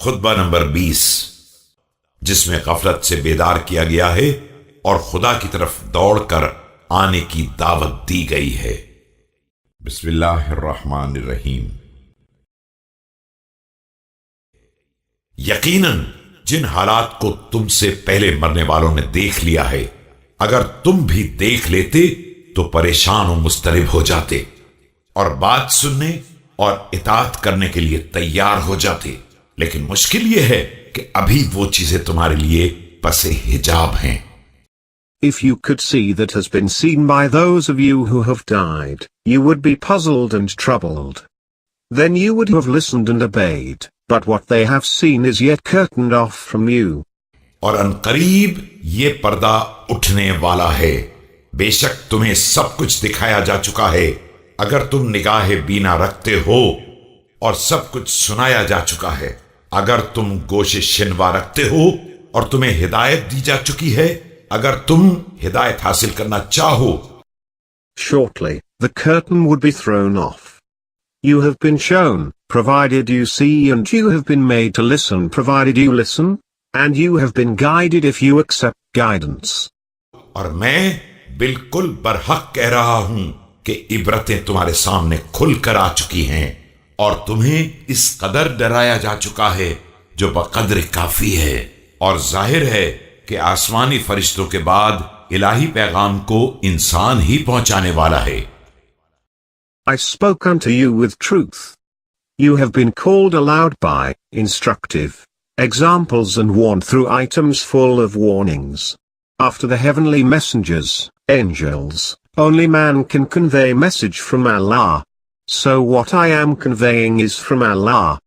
खुतबा number 20, जिसमें गफलत से बेदार किया गया है और खुदा की तरफ दौड़कर आने की दावत दी गई है। बिस्मिल्लाहिर्रहमानिर्रहीम। यकीनन जिन हालात को तुमसे पहले मरने वालों ने देख लिया है, अगर तुम भी देख लेते तो परेशान और मुस्तरिब हो जाते और बात सुनने और इताअत करने के लिए तैयार हो जाते। लेकिन मुश्किल यह है कि अभी वो चीजें तुम्हारे लिए पसे हिजाब हैं। If you could see that has been seen by those of you who have died, you would be puzzled and troubled. Then you would have listened and obeyed, but what they have seen is yet curtained off from you. और अनकरीब ये पर्दा उठने वाला है। बेशक तुम्हें सब कुछ दिखाया जा चुका है अगर तुम निगाहे बीना रखते हो, और सब कुछ सुनाया जा चुका है अगर तुम गोशे शिनवा रखते हो, और तुम्हें हिदायत दी जा चुकी है अगर तुम हिदायत हासिल करना चाहो। Shortly, the curtain would be thrown off. You have been shown, provided you see, and you have been made to listen provided you listen, and you have been guided if you accept guidance. और मैं बिल्कुल बरहक कह रहा हूं कि इबरतें तुम्हारे सामने खुलकर आ चुकी हैं और तुम्हें इस कदर डराया जा चुका है जो बकदर काफी है। और जाहिर है कि आसमानी फरिश्तों के बाद इलाही पैगाम को इंसान ही पहुंचाने वाला है। I spoke unto you with truth. You have been called aloud by instructive examples and warned through items full of warnings. After the heavenly messengers, angels, only man can convey message from Allah. So what I am conveying is from Allah.